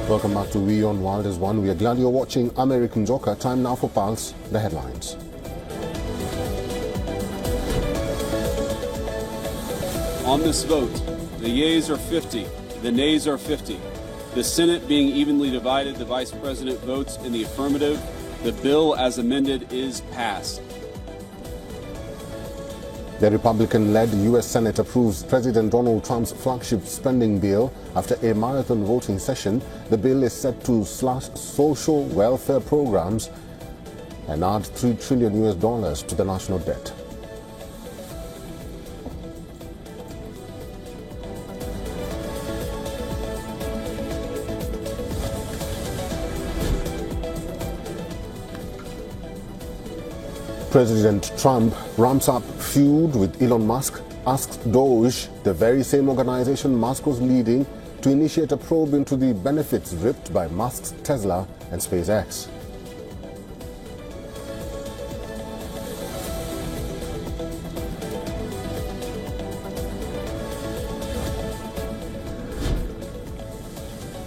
Welcome back to We on Wild as One. We are glad you're watching American Joker. Time now for Pulse, the headlines. On this vote, the yeas are 50, the nays are 50. The Senate being evenly divided, the Vice President votes in the affirmative. The bill as amended is passed. The Republican-led U.S. Senate approves President Donald Trump's flagship spending bill. After a marathon voting session, the bill is set to slash social welfare programs and add $3 trillion to the national debt. President Trump ramps up feud with Elon Musk, asks Doge, the very same organization Musk was leading, to initiate a probe into the benefits reaped by Musk's Tesla and SpaceX.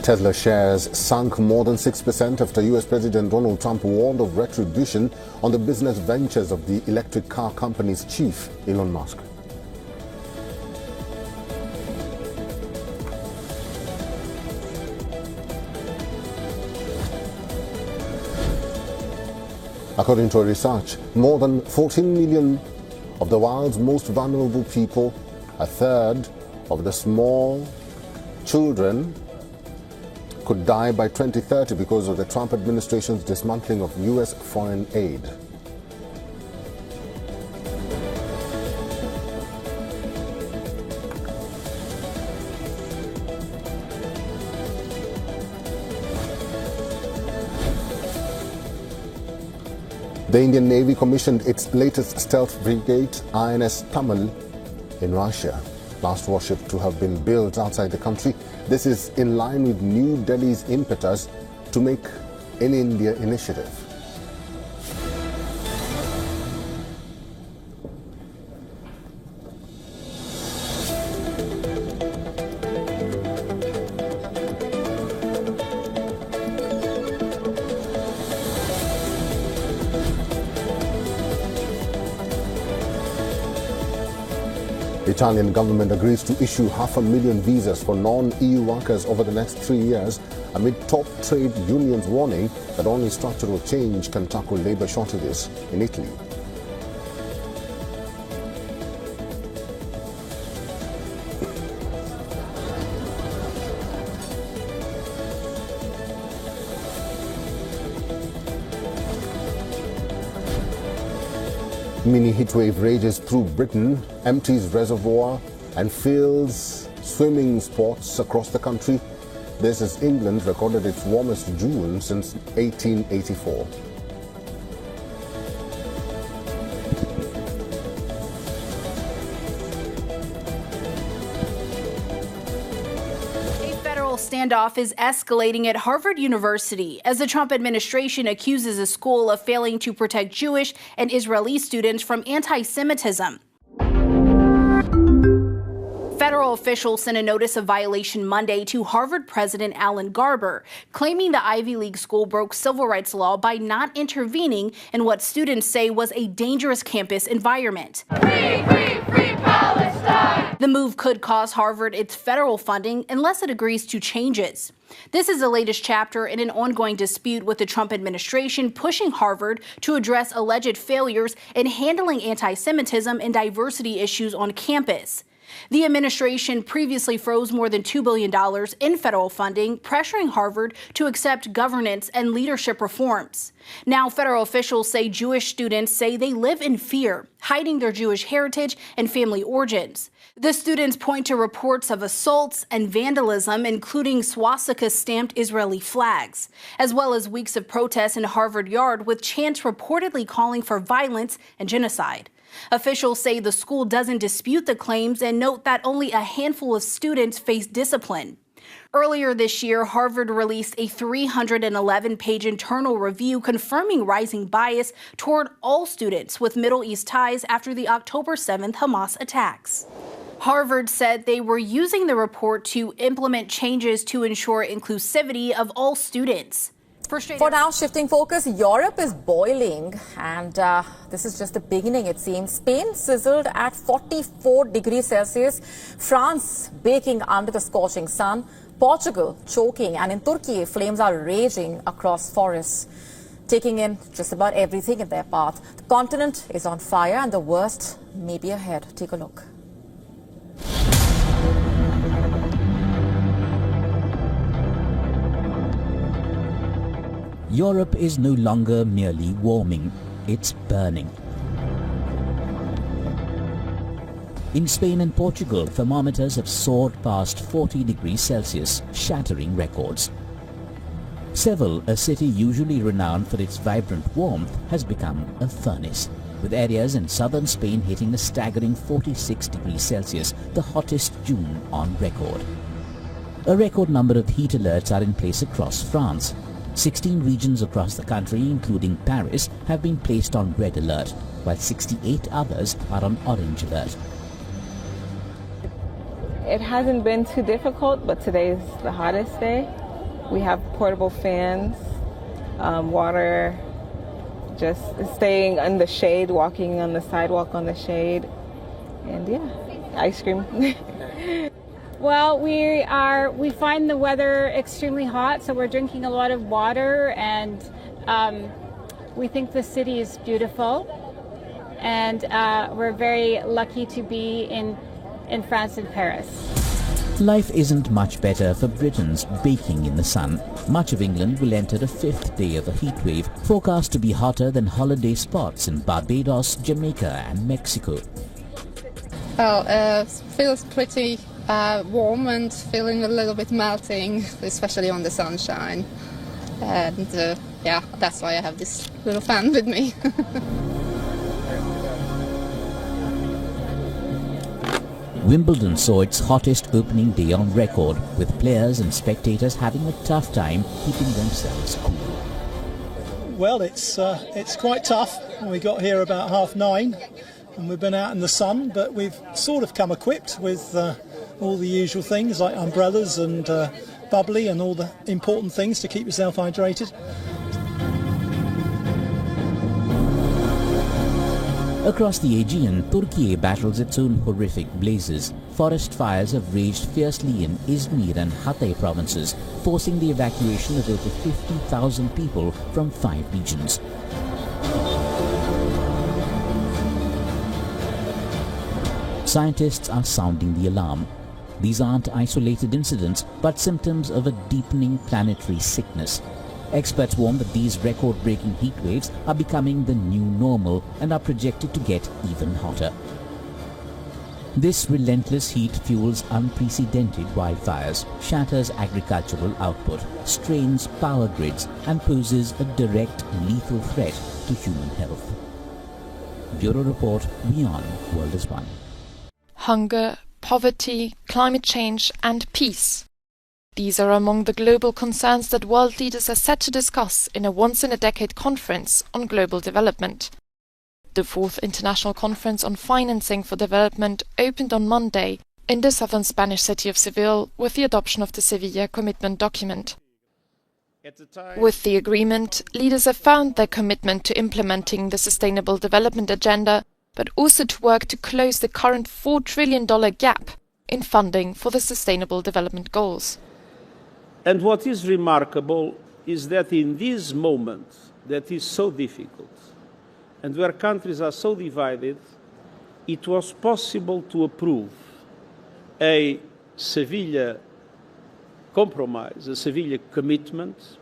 Tesla shares sunk more than 6% after U.S. President Donald Trump warned of retribution on the business ventures of the electric car company's chief, Elon Musk. According to a research, more than 14 million of the world's most vulnerable people, a third of the small children, could die by 2030 because of the Trump administration's dismantling of U.S. foreign aid. The Indian Navy commissioned its latest stealth frigate, INS Tamal, in Russia. Last warship to have been built outside the country. This is in line with New Delhi's impetus to make an India initiative. The Italian government agrees to issue 500,000 visas for non-EU workers over the next 3 years amid top trade unions warning that only structural change can tackle labour shortages in Italy. Mini heatwave rages through Britain, empties reservoir and fills swimming spots across the country. This is England recorded its warmest June since 1884. Standoff is escalating at Harvard University as the Trump administration accuses a school of failing to protect Jewish and Israeli students from anti-Semitism. Federal officials sent a notice of violation Monday to Harvard President Alan Garber, claiming the Ivy League school broke civil rights law by not intervening in what students say was a dangerous campus environment. Free, free, free Palestine! The move could cost Harvard its federal funding unless it agrees to changes. This is the latest chapter in an ongoing dispute with the Trump administration pushing Harvard to address alleged failures in handling anti-Semitism and diversity issues on campus. The administration previously froze more than $2 billion in federal funding, pressuring Harvard to accept governance and leadership reforms. Now, federal officials say Jewish students say they live in fear, hiding their Jewish heritage and family origins. The students point to reports of assaults and vandalism, including swastika-stamped Israeli flags, as well as weeks of protests in Harvard Yard with chants reportedly calling for violence and genocide. Officials say the school doesn't dispute the claims and note that only a handful of students face discipline. Earlier this year, Harvard released a 311-page internal review confirming rising bias toward all students with Middle East ties after the October 7th Hamas attacks. Harvard said they were using the report to implement changes to ensure inclusivity of all students. For now, shifting focus, Europe is boiling, and this is just the beginning, it seems. Spain sizzled at 44 degrees Celsius, France baking under the scorching sun, Portugal choking, and in Turkey, flames are raging across forests, taking in just about everything in their path. The continent is on fire, and the worst may be ahead. Take a look. Europe is no longer merely warming, it's burning. In Spain and Portugal, thermometers have soared past 40 degrees Celsius, shattering records. Seville, a city usually renowned for its vibrant warmth, has become a furnace, with areas in southern Spain hitting a staggering 46 degrees Celsius, the hottest June on record. A record number of heat alerts are in place across France. 16 regions across the country, including Paris, have been placed on red alert, while 68 others are on orange alert. It hasn't been too difficult, but today is the hottest day. We have portable fans, water, just staying in the shade, walking on the sidewalk on the shade, and yeah, ice cream. Well, we find the weather extremely hot, so we're drinking a lot of water, and we think the city is beautiful, and we're very lucky to be in France and Paris. Life isn't much better for Britons baking in the sun. Much of England will enter a fifth day of a heatwave, forecast to be hotter than holiday spots in Barbados, Jamaica and Mexico. Well, feels pretty warm and feeling a little bit melting, especially on the sunshine. And yeah, that's why I have this little fan with me. Wimbledon saw its hottest opening day on record, with players and spectators having a tough time keeping themselves cool. Well, it's quite tough. We got here about 9:30 and we've been out in the sun, but we've sort of come equipped with all the usual things like umbrellas and bubbly and all the important things to keep yourself hydrated. Across the Aegean, Turkey battles its own horrific blazes. Forest fires have raged fiercely in Izmir and Hatay provinces, forcing the evacuation of over 50,000 people from 5 regions. Scientists are sounding the alarm. These aren't isolated incidents, but symptoms of a deepening planetary sickness. Experts warn that these record-breaking heat waves are becoming the new normal and are projected to get even hotter. This relentless heat fuels unprecedented wildfires, shatters agricultural output, strains power grids, and poses a direct lethal threat to human health. Bureau Report, WION, World is One. Hunger, poverty, climate change and peace. These are among the global concerns that world leaders are set to discuss in a once-in-a-decade conference on global development. The 4th International Conference on Financing for Development opened on Monday in the southern Spanish city of Seville with the adoption of the Sevilla Commitment document. With the agreement, leaders affirmed their commitment to implementing the Sustainable Development Agenda, but also to work to close the current $4 trillion gap in funding for the Sustainable Development Goals. And what is remarkable is that in this moment that is so difficult and where countries are so divided, it was possible to approve a Sevilla compromise, a Sevilla commitment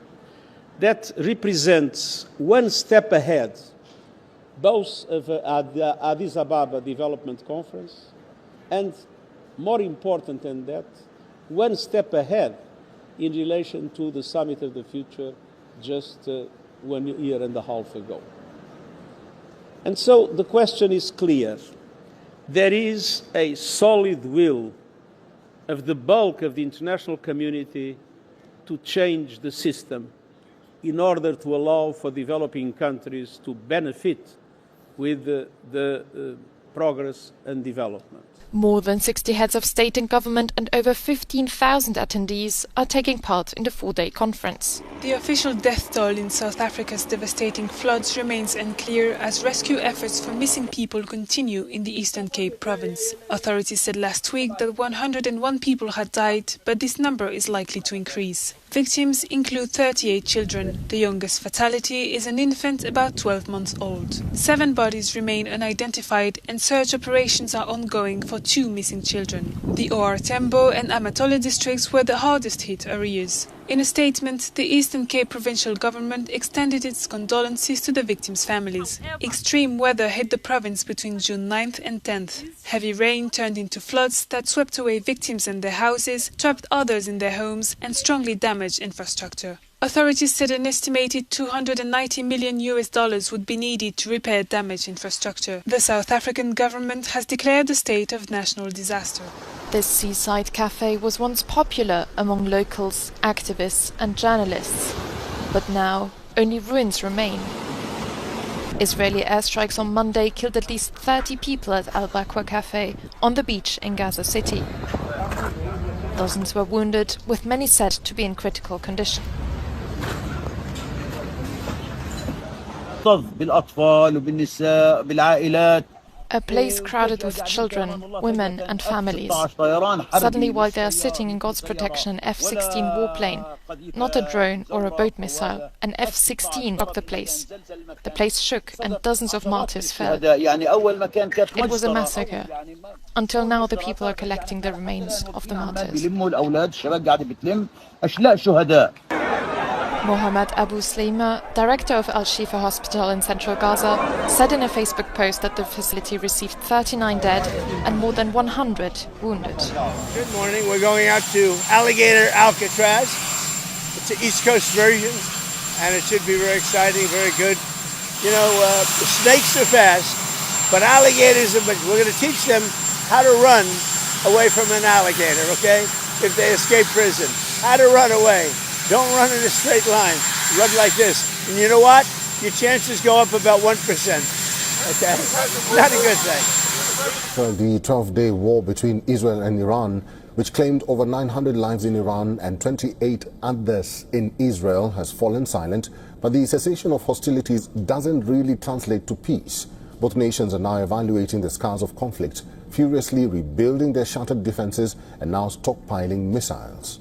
that represents one step ahead both of the Addis Ababa Development Conference and, more important than that, one step ahead in relation to the Summit of the Future just 1 year and a half ago. And so the question is clear. There is a solid will of the bulk of the international community to change the system in order to allow for developing countries to benefit with the progress and development. More than 60 heads of state and government and over 15,000 attendees are taking part in the four-day conference. The official death toll in South Africa's devastating floods remains unclear as rescue efforts for missing people continue in the Eastern Cape province. Authorities said last week that 101 people had died, but this number is likely to increase. Victims include 38 children. The youngest fatality is an infant about 12 months old. 7 bodies remain unidentified and search operations are ongoing for 2 missing children. The OR Tembo and Amatola districts were the hardest hit areas. In a statement, the Eastern Cape provincial government extended its condolences to the victims' families. Extreme weather hit the province between June 9th and 10th. Heavy rain turned into floods that swept away victims and their houses, trapped others in their homes, and strongly damaged infrastructure. Authorities said an estimated $290 million would be needed to repair damaged infrastructure. The South African government has declared a state of national disaster. This seaside cafe was once popular among locals, activists and journalists, but now only ruins remain. Israeli airstrikes on Monday killed at least 30 people at Al Bakwa Cafe on the beach in Gaza City. Dozens were wounded, with many said to be in critical condition. A place crowded with children, women and families. Suddenly, while they are sitting in God's protection, an F-16 warplane, not a drone or a boat missile, an F-16 struck the place. The place shook and dozens of martyrs fell. It was a massacre. Until now, the people are collecting the remains of the martyrs. Mohammed Abu Sleima, director of Al-Shifa Hospital in central Gaza, said in a Facebook post that the facility received 39 dead and more than 100 wounded. Good morning. We're going out to Alligator Alcatraz. It's an East Coast version, and it should be very exciting, very good. You know, the snakes are fast, but alligators are. We're going to teach them how to run away from an alligator, okay? If they escape prison, how to run away. Don't run in a straight line. Run like this. And you know what? Your chances go up about 1%. Okay? Not a good thing. Well, the 12-day war between Israel and Iran, which claimed over 900 lives in Iran and 28 others in Israel, has fallen silent. But the cessation of hostilities doesn't really translate to peace. Both nations are now evaluating the scars of conflict, furiously rebuilding their shattered defenses and now stockpiling missiles.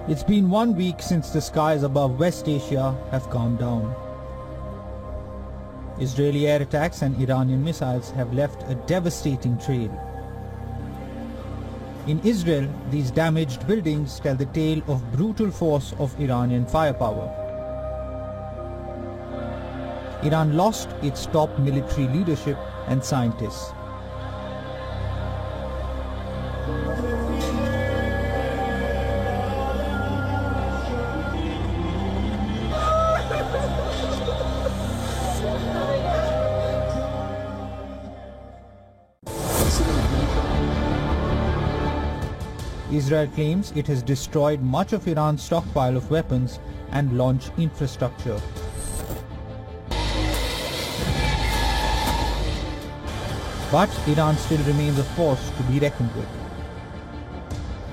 It's been 1 week since the skies above West Asia have calmed down. Israeli air attacks and Iranian missiles have left a devastating trail. In Israel, these damaged buildings tell the tale of brutal force of Iranian firepower. Iran lost its top military leadership and scientists. Israel claims it has destroyed much of Iran's stockpile of weapons and launch infrastructure. But Iran still remains a force to be reckoned with.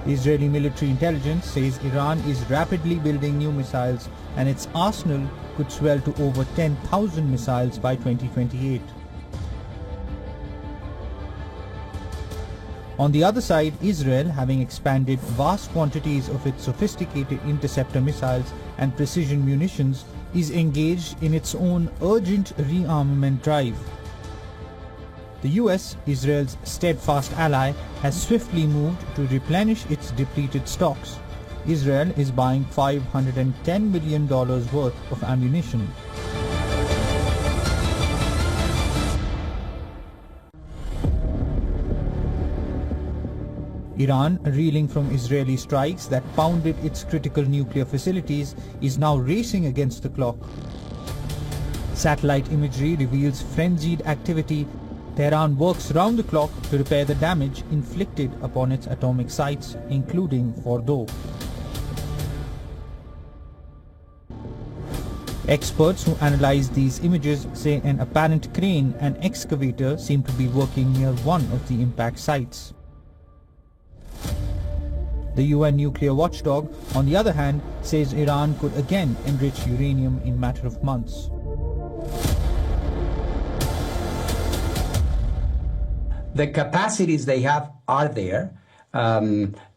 Israeli military intelligence says Iran is rapidly building new missiles and its arsenal could swell to over 10,000 missiles by 2028. On the other side, Israel, having expanded vast quantities of its sophisticated interceptor missiles and precision munitions, is engaged in its own urgent rearmament drive. The US, Israel's steadfast ally, has swiftly moved to replenish its depleted stocks. Israel is buying $510 million worth of ammunition. Iran, reeling from Israeli strikes that pounded its critical nuclear facilities, is now racing against the clock. Satellite imagery reveals frenzied activity. Tehran works round the clock to repair the damage inflicted upon its atomic sites, including Fordow. Experts who analyzed these images say an apparent crane and excavator seem to be working near one of the impact sites. The UN nuclear watchdog, on the other hand, says Iran could again enrich uranium in a matter of months. The capacities they have are there.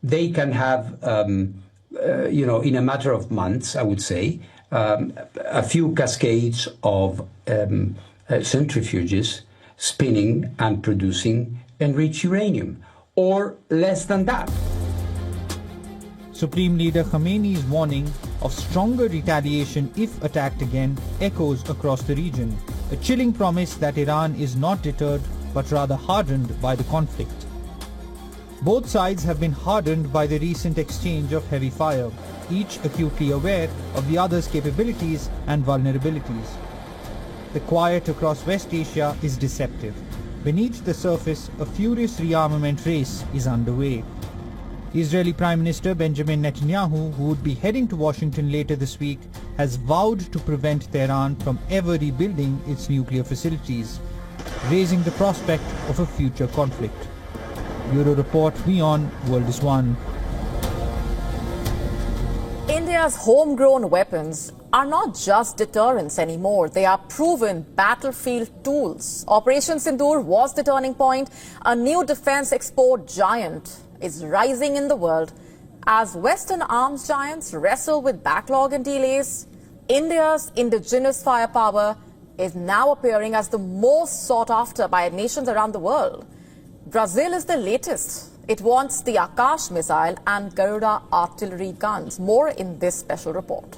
They can have, in a matter of months, I would say, a few cascades of centrifuges spinning and producing enriched uranium, or less than that. Supreme Leader Khamenei's warning of stronger retaliation if attacked again echoes across the region, a chilling promise that Iran is not deterred but rather hardened by the conflict. Both sides have been hardened by the recent exchange of heavy fire, each acutely aware of the other's capabilities and vulnerabilities. The quiet across West Asia is deceptive. Beneath the surface, a furious rearmament race is underway. Israeli Prime Minister Benjamin Netanyahu, who would be heading to Washington later this week, has vowed to prevent Tehran from ever rebuilding its nuclear facilities, raising the prospect of a future conflict. Bureau Report, WION, World is One. India's homegrown weapons are not just deterrents anymore. They are proven battlefield tools. Operation Sindoor was the turning point. A new defense export giant is rising in the world. As Western arms giants wrestle with backlog and delays, India's indigenous firepower is now appearing as the most sought after by nations around the world. Brazil is the latest. It wants the Akash missile and Garuda artillery guns. More in this special report.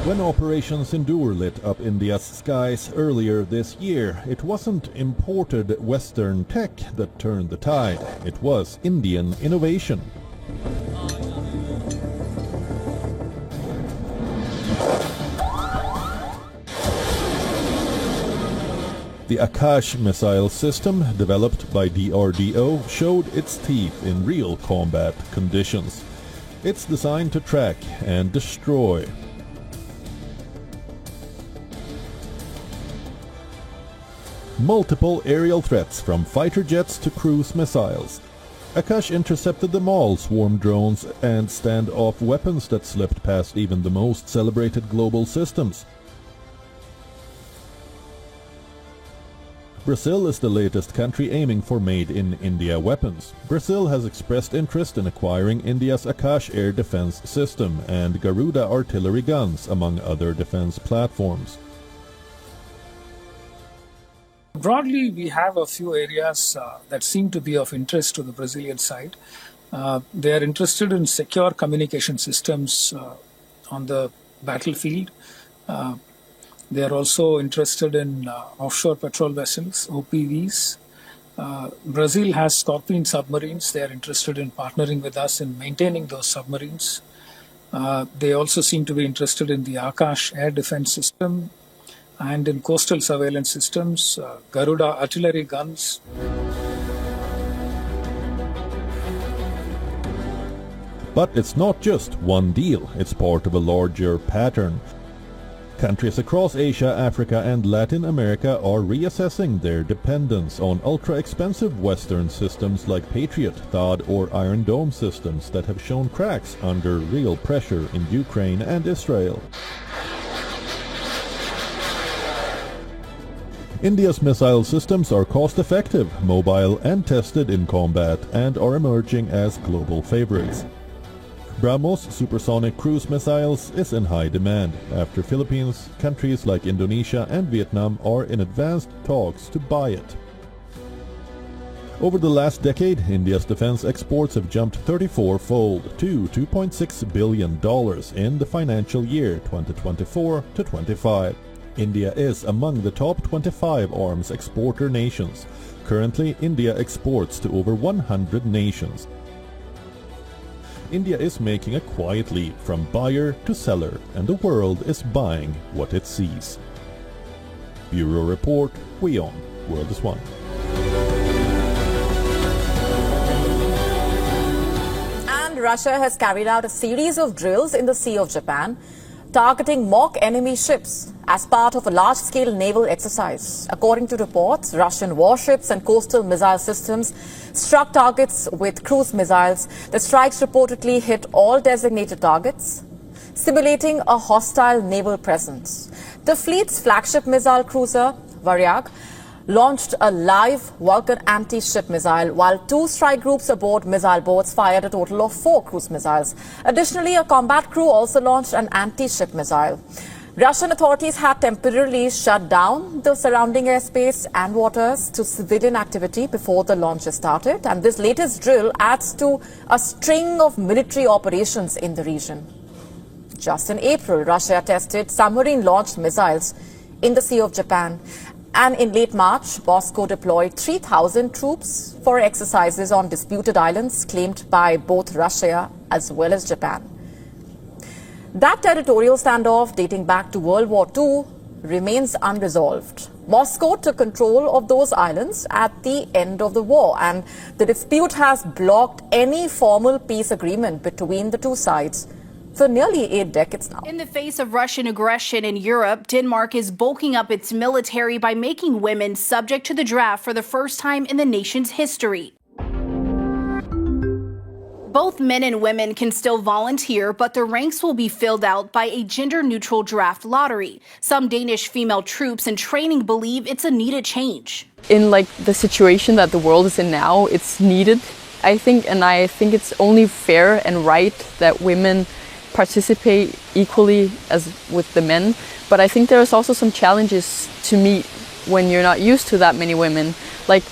When Operation Sindoor lit up India's skies earlier this year, it wasn't imported Western tech that turned the tide. It was Indian innovation. The Akash missile system, developed by DRDO, showed its teeth in real combat conditions. It's designed to track and destroy. Multiple aerial threats from fighter jets to cruise missiles. Akash intercepted them all, swarm drones and standoff weapons that slipped past even the most celebrated global systems. Brazil is the latest country aiming for made-in-India weapons. Brazil has expressed interest in acquiring India's Akash air defense system and Garuda artillery guns, among other defense platforms. Broadly, we have a few areas that seem to be of interest to the Brazilian side. They are interested in secure communication systems on the battlefield. They are also interested in offshore patrol vessels, OPVs. Brazil has Scorpene submarines. They are interested in partnering with us in maintaining those submarines. They also seem to be interested in the Akash air defense system and in coastal surveillance systems, Garuda artillery guns. But it's not just one deal, it's part of a larger pattern. Countries across Asia, Africa and Latin America are reassessing their dependence on ultra-expensive Western systems like Patriot, THAAD or Iron Dome systems that have shown cracks under real pressure in Ukraine and Israel. India's missile systems are cost-effective, mobile and tested in combat and are emerging as global favorites. BrahMos supersonic cruise missiles is in high demand. After Philippines, countries like Indonesia and Vietnam are in advanced talks to buy it. Over the last decade, India's defense exports have jumped 34-fold to $2.6 billion in the financial year 2024-25. India is among the top 25 arms exporter nations. Currently, India exports to over 100 nations. India is making a quiet leap from buyer to seller, and the world is buying what it sees. Bureau Report, WION, World is One. And Russia has carried out a series of drills in the Sea of Japan, targeting mock enemy ships as part of a large-scale naval exercise. According to reports, Russian warships and coastal missile systems struck targets with cruise missiles. The strikes reportedly hit all designated targets, simulating a hostile naval presence. The fleet's flagship missile cruiser, Varyag, launched a live Vulcan anti-ship missile, while 2 strike groups aboard missile boats fired a total of 4 cruise missiles. Additionally, a combat crew also launched an anti-ship missile. Russian authorities had temporarily shut down the surrounding airspace and waters to civilian activity before the launches started, and this latest drill adds to a string of military operations in the region. Just in April, Russia tested submarine-launched missiles in the Sea of Japan. And in late March, Moscow deployed 3,000 troops for exercises on disputed islands claimed by both Russia as well as Japan. That territorial standoff, dating back to World War II, remains unresolved. Moscow took control of those islands at the end of the war, and the dispute has blocked any formal peace agreement between the two sides for nearly 8 decades now. In the face of Russian aggression in Europe, Denmark is bulking up its military by making women subject to the draft for the first time in the nation's history. Both men and women can still volunteer, but the ranks will be filled out by a gender-neutral draft lottery. Some Danish female troops in training believe it's a needed change. In the situation that the world is in now, it's needed, I think, and I think it's only fair and right that women participate equally as with the men. But I think there's also some challenges to meet when you're not used to that many women. Like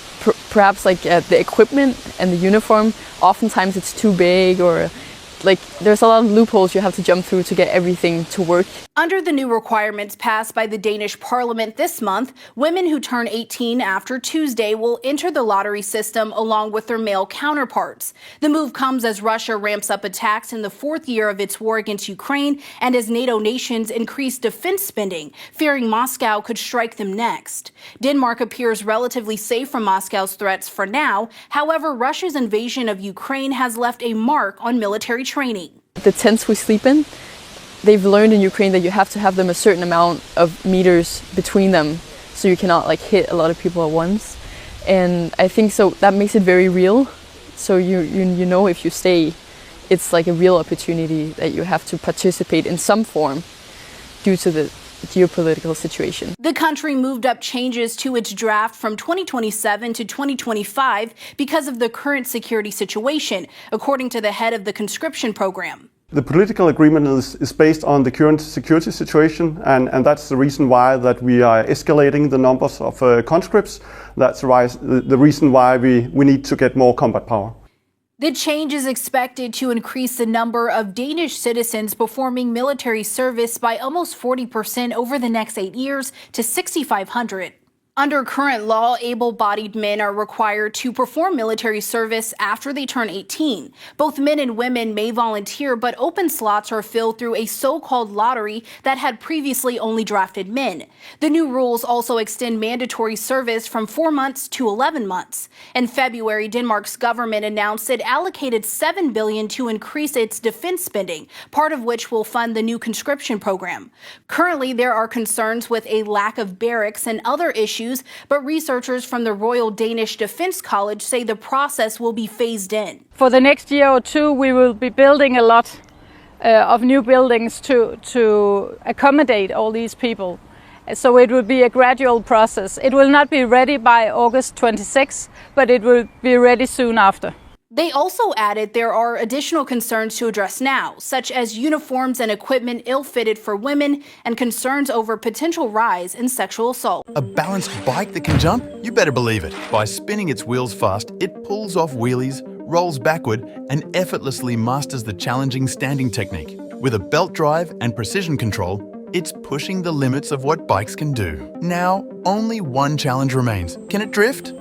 perhaps the equipment and the uniform, oftentimes it's too big, or there's a lot of loopholes you have to jump through to get everything to work. Under the new requirements passed by the Danish parliament this month, women who turn 18 after Tuesday will enter the lottery system along with their male counterparts. The move comes as Russia ramps up attacks in the 4th year of its war against Ukraine and as NATO nations increase defense spending, fearing Moscow could strike them next. Denmark appears relatively safe from Moscow's threats for now. However, Russia's invasion of Ukraine has left a mark on military training. The tents we sleep in, they've learned in Ukraine that you have to have them a certain amount of meters between them, so you cannot hit a lot of people at once. And I think so that makes it very real. So you know if you stay, it's a real opportunity that you have to participate in some form due to the geopolitical situation. The country moved up changes to its draft from 2027 to 2025 because of the current security situation, according to the head of the conscription program. The political agreement is based on the current security situation, and that's the reason why that we are escalating the numbers of conscripts. That's the reason why we need to get more combat power. The change is expected to increase the number of Danish citizens performing military service by almost 40% over the next 8 years to 6,500. Under current law, able-bodied men are required to perform military service after they turn 18. Both men and women may volunteer, but open slots are filled through a so-called lottery that had previously only drafted men. The new rules also extend mandatory service from 4 months to 11 months. In February, Denmark's government announced it allocated $7 billion to increase its defense spending, part of which will fund the new conscription program. Currently, there are concerns with a lack of barracks and other issues, but researchers from the Royal Danish Defence College say the process will be phased in. For the next year or two, we will be building a lot of new buildings to accommodate all these people. So it will be a gradual process. It will not be ready by August 26, but it will be ready soon after. They also added there are additional concerns to address now, such as uniforms and equipment ill-fitted for women and concerns over potential rise in sexual assault. A balanced bike that can jump? You better believe it. By spinning its wheels fast, it pulls off wheelies, rolls backward, and effortlessly masters the challenging standing technique. With a belt drive and precision control, it's pushing the limits of what bikes can do. Now, only one challenge remains. Can it drift?